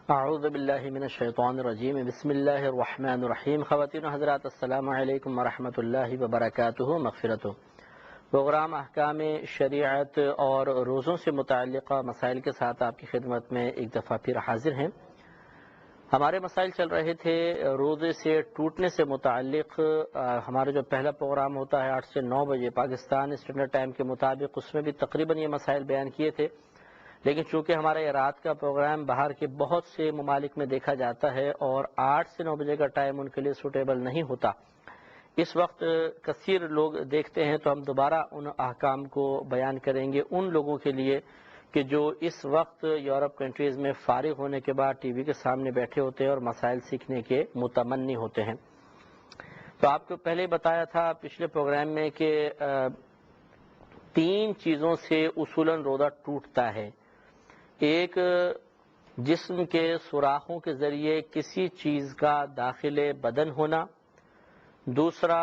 اعوذ باللہ من الشیطان الرجیم بسم اللہ الرحمن الرحیم۔ خواتین و حضرات السلام علیکم ورحمۃ اللہ وبرکاتہ مغفرت۔ پروگرام احکام شریعت اور روزوں سے متعلقہ مسائل کے ساتھ آپ کی خدمت میں ایک دفعہ پھر حاضر ہیں۔ ہمارے مسائل چل رہے تھے روزے سے ٹوٹنے سے متعلق۔ ہمارا جو پہلا پروگرام ہوتا ہے 8 سے 9 بجے پاکستان اسٹینڈرڈ ٹائم کے مطابق، اس میں بھی تقریباً یہ مسائل بیان کیے تھے، لیکن چونکہ ہمارا یہ رات کا پروگرام باہر کے بہت سے ممالک میں دیکھا جاتا ہے اور 8 سے 9 بجے کا ٹائم ان کے لیے سوٹیبل نہیں ہوتا، اس وقت کثیر لوگ دیکھتے ہیں، تو ہم دوبارہ ان احکام کو بیان کریں گے ان لوگوں کے لیے کہ جو اس وقت یورپ کنٹریز میں فارغ ہونے کے بعد ٹی وی کے سامنے بیٹھے ہوتے ہیں اور مسائل سیکھنے کے متمنی ہوتے ہیں۔ تو آپ کو پہلے بتایا تھا پچھلے پروگرام میں کہ 3 چیزوں سے اصولاً روزہ ٹوٹتا ہے۔ ایک، جسم کے سوراخوں کے ذریعے کسی چیز کا داخل بدن ہونا، دوسرا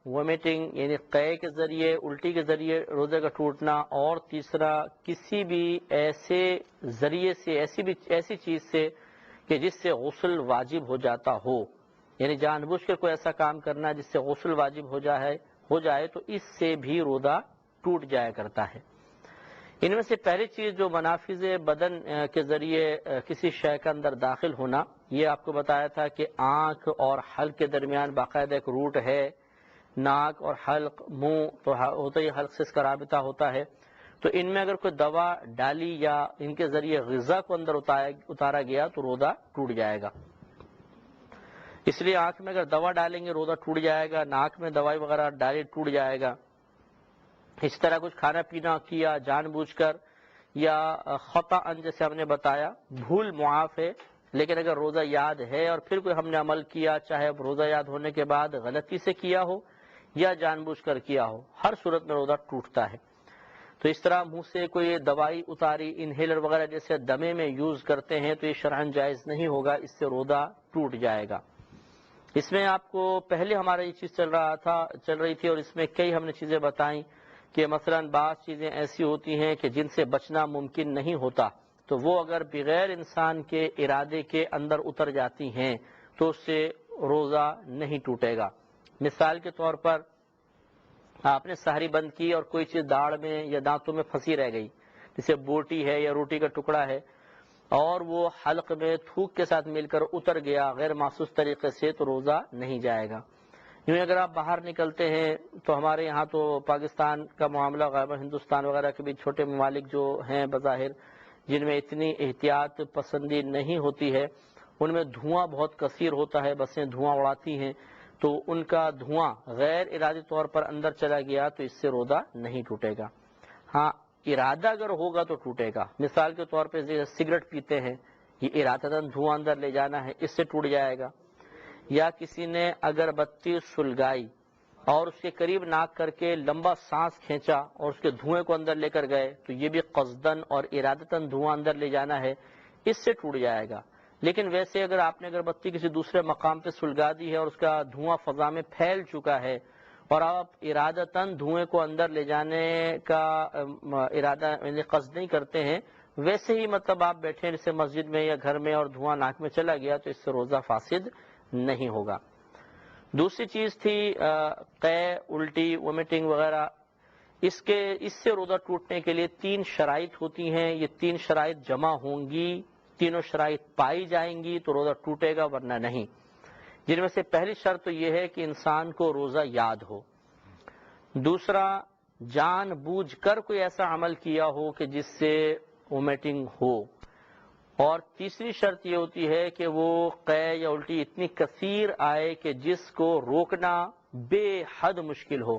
وومیٹنگ یعنی قے کے ذریعے، الٹی کے ذریعے روزے کا ٹوٹنا، اور تیسرا کسی بھی ایسے ذریعے سے، ایسی چیز سے کہ جس سے غسل واجب ہو جاتا ہو، یعنی جان بوجھ کر کوئی ایسا کام کرنا جس سے غسل واجب ہو جائے تو اس سے بھی روزہ ٹوٹ جایا کرتا ہے۔ ان میں سے پہلی چیز جو منافذ بدن کے ذریعے کسی شے کے اندر داخل ہونا، یہ آپ کو بتایا تھا کہ آنکھ اور حلق کے درمیان باقاعدہ ایک روٹ ہے، ناک اور حلق، منہ تو ہوتا ہی حلق سے اس کا رابطہ ہوتا ہے، تو ان میں اگر کوئی دوا ڈالی یا ان کے ذریعے غذا کو اندر اتارا گیا تو روزہ ٹوٹ جائے گا۔ اس لیے آنکھ میں اگر دوا ڈالیں گے روزہ ٹوٹ جائے گا، ناک میں دوائی وغیرہ ڈالی ٹوٹ جائے گا۔ اس طرح کچھ کھانا پینا کیا جان بوجھ کر یا خطأ جیسے ہم نے بتایا، بھول معاف ہے، لیکن اگر روزہ یاد ہے اور پھر کوئی ہم نے عمل کیا، چاہے روزہ یاد ہونے کے بعد غلطی سے کیا ہو یا جان بوجھ کر کیا ہو، ہر صورت میں روزہ ٹوٹتا ہے۔ تو اس طرح منہ سے کوئی دوائی اتاری، انہیلر وغیرہ جیسے دمے میں یوز کرتے ہیں تو یہ شرعاً جائز نہیں ہوگا، اس سے روزہ ٹوٹ جائے گا۔ اس میں آپ کو پہلے ہمارا یہ چیز چل رہی تھی اور اس میں کئی ہم نے چیزیں بتائیں کہ مثلا بعض چیزیں ایسی ہوتی ہیں کہ جن سے بچنا ممکن نہیں ہوتا، تو وہ اگر بغیر انسان کے ارادے کے اندر اتر جاتی ہیں تو اس سے روزہ نہیں ٹوٹے گا۔ مثال کے طور پر آپ نے سحری بند کی اور کوئی چیز داڑھ میں یا دانتوں میں پھنسی رہ گئی، جیسے بوٹی ہے یا روٹی کا ٹکڑا ہے، اور وہ حلق میں تھوک کے ساتھ مل کر اتر گیا غیر محسوس طریقے سے، تو روزہ نہیں جائے گا۔ یوں اگر آپ باہر نکلتے ہیں تو ہمارے یہاں تو پاکستان کا معاملہ غیر ہندوستان وغیرہ کے بھی چھوٹے ممالک جو ہیں بظاہر جن میں اتنی احتیاط پسندی نہیں ہوتی ہے، ان میں دھواں بہت کثیر ہوتا ہے، بسیں دھواں اڑاتی ہیں، تو ان کا دھواں غیر ارادی طور پر اندر چلا گیا تو اس سے روزہ نہیں ٹوٹے گا۔ ہاں ارادہ اگر ہوگا تو ٹوٹے گا۔ مثال کے طور پہ سگریٹ پیتے ہیں، یہ ارادتاً دھواں اندر لے جانا ہے، اس سے ٹوٹ جائے گا۔ یا کسی نے اگربتی سلگائی اور اس کے قریب ناک کر کے لمبا سانس کھینچا اور اس کے دھوئیں کو اندر لے کر گئے تو یہ بھی قصداً اور ارادتاً دھواں اندر لے جانا ہے، اس سے ٹوٹ جائے گا۔ لیکن ویسے اگر آپ نے اگربتی کسی دوسرے مقام پہ سلگا دی ہے اور اس کا دھواں فضا میں پھیل چکا ہے اور آپ ارادتاً دھوئیں کو اندر لے جانے کا ارادہ یعنی قصد نہیں کرتے ہیں، ویسے ہی مطلب آپ بیٹھے ہیں جیسے مسجد میں یا گھر میں اور دھواں ناک میں چلا گیا تو اس سے روزہ فاسد نہیں ہوگا۔ دوسری چیز تھی قے، الٹی، وومیٹنگ وغیرہ، اس سے روزہ ٹوٹنے کے لیے 3 شرائط ہوتی ہیں۔ یہ 3 شرائط جمع ہوں گی، تینوں شرائط پائی جائیں گی تو روزہ ٹوٹے گا ورنہ نہیں۔ جن میں سے پہلی شرط تو یہ ہے کہ انسان کو روزہ یاد ہو، دوسرا جان بوجھ کر کوئی ایسا عمل کیا ہو کہ جس سے وومیٹنگ ہو، اور تیسری شرط یہ ہوتی ہے کہ وہ قے یا الٹی اتنی کثیر آئے کہ جس کو روکنا بے حد مشکل ہو،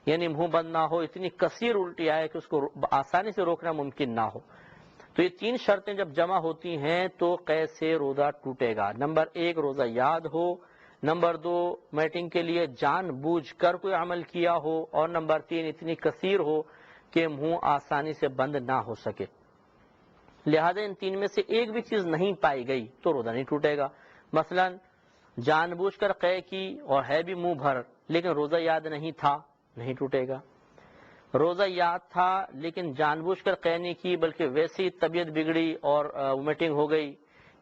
یعنی منہ بند نہ ہو، اتنی کثیر الٹی آئے کہ اس کو آسانی سے روکنا ممکن نہ ہو۔ تو یہ 3 شرطیں جب جمع ہوتی ہیں تو قے سے روزہ ٹوٹے گا۔ نمبر 1 روزہ یاد ہو، نمبر 2 میٹنگ کے لیے جان بوجھ کر کوئی عمل کیا ہو، اور نمبر 3 اتنی کثیر ہو کہ منہ آسانی سے بند نہ ہو سکے۔ لہذا ان 3 میں سے ایک بھی چیز نہیں پائی گئی تو روزہ نہیں ٹوٹے گا۔ مثلا جان بوجھ کر قے کی اور ہے بھی منہ بھر لیکن روزہ یاد نہیں تھا، نہیں ٹوٹے گا۔ روزہ یاد تھا لیکن جان بوجھ کر قے نہیں کی بلکہ ویسی طبیعت بگڑی اور ومیٹنگ ہو گئی،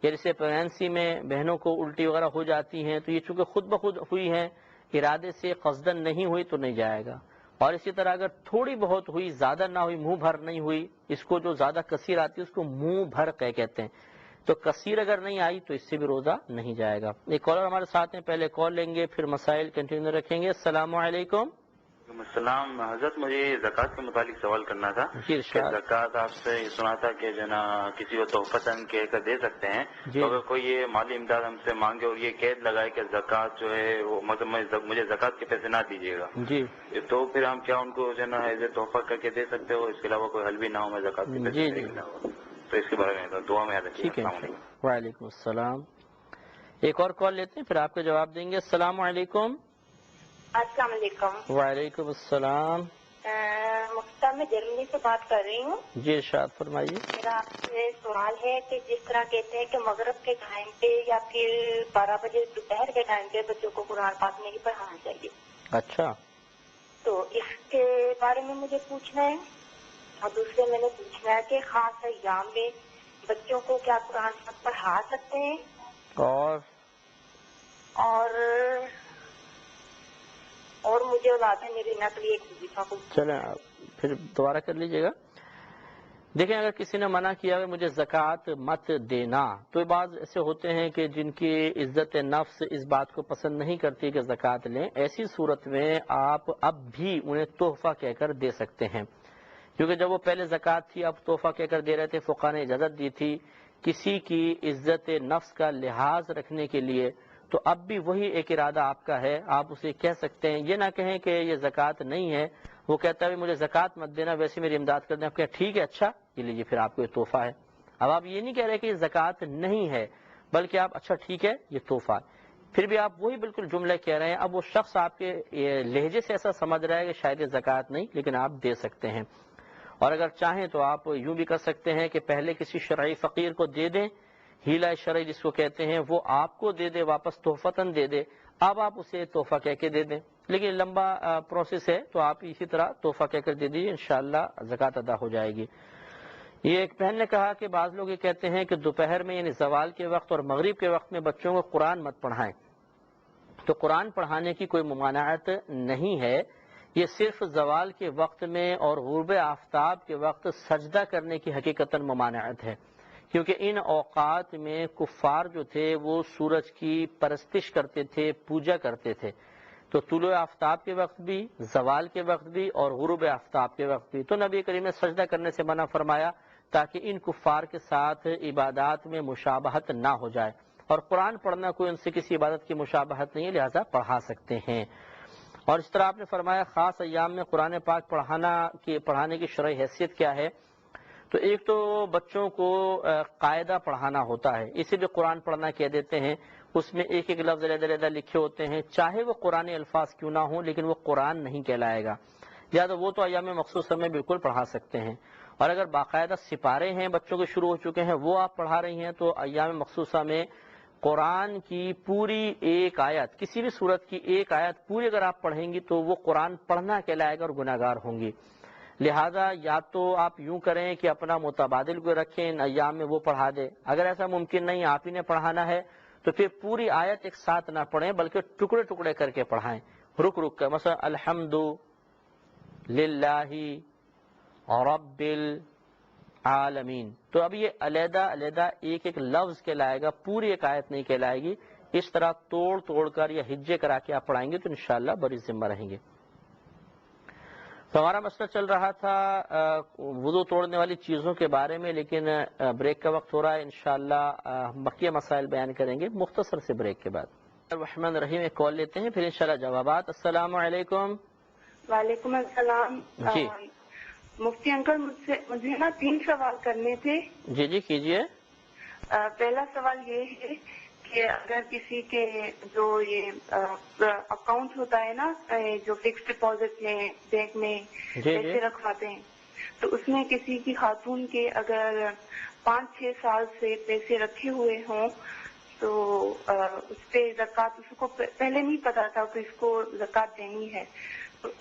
یا جیسے پریگنینسی میں بہنوں کو الٹی وغیرہ ہو جاتی ہیں، تو یہ چونکہ خود بخود ہوئی ہیں، ارادے سے قصدن نہیں ہوئی تو نہیں جائے گا۔ اور اسی طرح اگر تھوڑی بہت ہوئی، زیادہ نہ ہوئی، منہ بھر نہیں ہوئی، اس کو جو زیادہ کثیر آتی ہے اس کو منہ بھر قے کہتے ہیں، تو کثیر اگر نہیں آئی تو اس سے بھی روزہ نہیں جائے گا۔ ایک کالر ہمارے ساتھ ہیں، پہلے کال لیں گے پھر مسائل کنٹینیو رکھیں گے۔ السلام علیکم۔ وعلیکم السلام حضرت، مجھے زکوٰۃ کے متعلق سوال کرنا تھا جی کہ ارشاد۔ زکوٰۃ آپ سے سنا تھا کہ جو نا کسی کو تحفتاً کہہ کر دے سکتے ہیں، جی تو اگر کوئی یہ مالی امداد ہم سے مانگے اور یہ قید لگائے کہ زکوٰۃ جو ہے وہ مطلب مجھے زکوٰۃ کے پیسے نہ دیجیے گا، جی تو پھر ہم کیا ان کو جو نا ایز اے تحفہ کر کے دے سکتے ہو؟ اس کے علاوہ کوئی حل بھی نہ ہو، میں زکوٰۃ کے پیسے جی دے جی کے نہ ہو، تو اس کے بارے میں دعا میں یاد رکھیے۔ ٹھیک ہے السلام علیکم۔ وعلیکم السلام۔ ایک اور کال لیتے ہیں پھر آپ کا جواب دیں گے۔ السلام علیکم۔ السلام علیکم۔ وعلیکم السلام۔ مختار، میں جرمنی سے بات کر رہی ہوں۔ جی ارشاد فرمائیے۔ میرا آپ سے سوال ہے کہ جس طرح کہتے ہیں کہ مغرب کے ٹائم پہ یا پھر 12 بجے دوپہر کے ٹائم پہ بچوں کو قرآن پاک نہیں پڑھانا چاہیے، اچھا، تو اس کے بارے میں مجھے پوچھنا ہے۔ اور دوسرے میں نے پوچھنا ہے کہ خاص ایام میں بچوں کو کیا قرآن پاک پڑھا سکتے ہیں؟ اور مجھے اولاد ہے، میری نقلی ایک وظیفہ کو چلیں آپ پھر دوبارہ کر لیجیے گا۔ دیکھیں، اگر کسی نے منع کیا ہے مجھے زکوٰۃ مت دینا، تو یہ بعض ایسے ہوتے ہیں کہ جن کی عزت نفس اس بات کو پسند نہیں کرتی کہ زکوٰۃ لیں، ایسی صورت میں آپ اب بھی انہیں تحفہ کہہ کر دے سکتے ہیں، کیونکہ جب وہ پہلے زکوٰۃ تھی اب تحفہ کہہ کر دے رہے تھے، فقہا نے اجازت دی تھی کسی کی عزت نفس کا لحاظ رکھنے کے لیے، تو اب بھی وہی ایک ارادہ آپ کا ہے، آپ اسے کہہ سکتے ہیں۔ یہ نہ کہیں کہ یہ زکوٰۃ نہیں ہے، وہ کہتا ہے مجھے زکوٰۃ مت دینا، ویسے میری امداد کر دیں، آپ کہیں ٹھیک ہے اچھا یہ لیجیے، پھر آپ کو یہ تحفہ ہے۔ اب آپ یہ نہیں کہہ رہے کہ یہ زکوٰۃ نہیں ہے، بلکہ آپ اچھا ٹھیک ہے یہ تحفہ ہے، پھر بھی آپ وہی بالکل جملے کہہ رہے ہیں۔ اب وہ شخص آپ کے لہجے سے ایسا سمجھ رہا ہے کہ شاید یہ زکوٰۃ نہیں، لیکن آپ دے سکتے ہیں۔ اور اگر چاہیں تو آپ یوں بھی کر سکتے ہیں کہ پہلے کسی شرعی فقیر کو دے دیں، ہیلہ شرعی جس کو کہتے ہیں، وہ آپ کو دے دے، واپس تحفتاً دے دے، اب آپ اسے تحفہ کہہ کے دے دیں، لیکن لمبا پروسیس ہے تو آپ اسی طرح تحفہ کہہ کر دے دیجیے، انشاءاللہ زکوٰۃ ادا ہو جائے گی۔ یہ ایک بہن نے کہا کہ بعض لوگ یہ کہتے ہیں کہ دوپہر میں یعنی زوال کے وقت اور مغرب کے وقت میں بچوں کو قرآن مت پڑھائیں، تو قرآن پڑھانے کی کوئی ممانعت نہیں ہے، یہ صرف زوال کے وقت میں اور غروب آفتاب کے وقت سجدہ کرنے کی حقیقتاً ممانعت ہے، کیونکہ ان اوقات میں کفار جو تھے وہ سورج کی پرستش کرتے تھے، پوجا کرتے تھے، تو طلوع آفتاب کے وقت بھی، زوال کے وقت بھی اور غروب آفتاب کے وقت بھی، تو نبی کریم نے سجدہ کرنے سے منع فرمایا تاکہ ان کفار کے ساتھ عبادات میں مشابہت نہ ہو جائے، اور قرآن پڑھنا کوئی ان سے کسی عبادت کی مشابہت نہیں ہے، لہذا پڑھا سکتے ہیں۔ اور اس طرح آپ نے فرمایا خاص ایام میں قرآن پاک پڑھانے کی شرعی حیثیت کیا ہے، تو ایک تو بچوں کو قاعدہ پڑھانا ہوتا ہے، اسے بھی قرآن پڑھنا کہہ دیتے ہیں، اس میں ایک ایک لفظ علیحدہ علیحدہ لکھے ہوتے ہیں، چاہے وہ قرآن الفاظ کیوں نہ ہوں لیکن وہ قرآن نہیں کہلائے گا، لہٰذا وہ تو ایام مخصوص میں بالکل پڑھا سکتے ہیں۔ اور اگر باقاعدہ سپارے ہیں بچوں کے شروع ہو چکے ہیں وہ آپ پڑھا رہی ہیں، تو ایام مخصوصہ میں قرآن کی پوری ایک آیت، کسی بھی سورت کی ایک آیت پوری اگر آپ پڑھیں گی تو وہ قرآن پڑھنا کہلائے گا اور گناہ گار ہوں گی، لہذا یا تو آپ یوں کریں کہ اپنا متبادل کو رکھیں، ان ایام میں وہ پڑھا دے، اگر ایسا ممکن نہیں آپ ہی نے پڑھانا ہے تو پھر پوری آیت ایک ساتھ نہ پڑھیں بلکہ ٹکڑے ٹکڑے کر کے پڑھائیں، رک رک کر، مثلا الحمد للہ رب العالمین، تو اب یہ علیحدہ علیحدہ ایک ایک لفظ کہلائے گا، پوری ایک آیت نہیں کہلائے گی، اس طرح توڑ توڑ کر یا ہجے کرا کے آپ پڑھائیں گے تو انشاءاللہ بڑی ذمہ رہیں گے۔ تو ہمارا مسئلہ چل رہا تھا وضو توڑنے والی چیزوں کے بارے میں، لیکن بریک کا وقت ہو رہا ہے، انشاءاللہ بقیہ مسائل بیان کریں گے مختصر سے بریک کے بعد۔ الرحمن الرحیم، ایک کال لیتے ہیں پھر انشاءاللہ جوابات۔ السلام علیکم۔ وعلیکم السلام۔ جی مفتی انکل، مجھے نا 3 سوال کرنے تھے۔ جی جی کیجئے۔ پہلا سوال یہ ہے کہ اگر کسی کے جو یہ اکاؤنٹ ہوتا ہے نا، جو فکس ڈپازٹ میں بینک میں پیسے رکھواتے ہیں، تو اس میں کسی کی خاتون کے اگر 5-6 سال سے پیسے رکھے ہوئے ہوں تو اس پہ زکوٰۃ، اس کو پہلے نہیں پتا تھا کہ اس کو زکوٰۃ دینی ہے،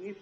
20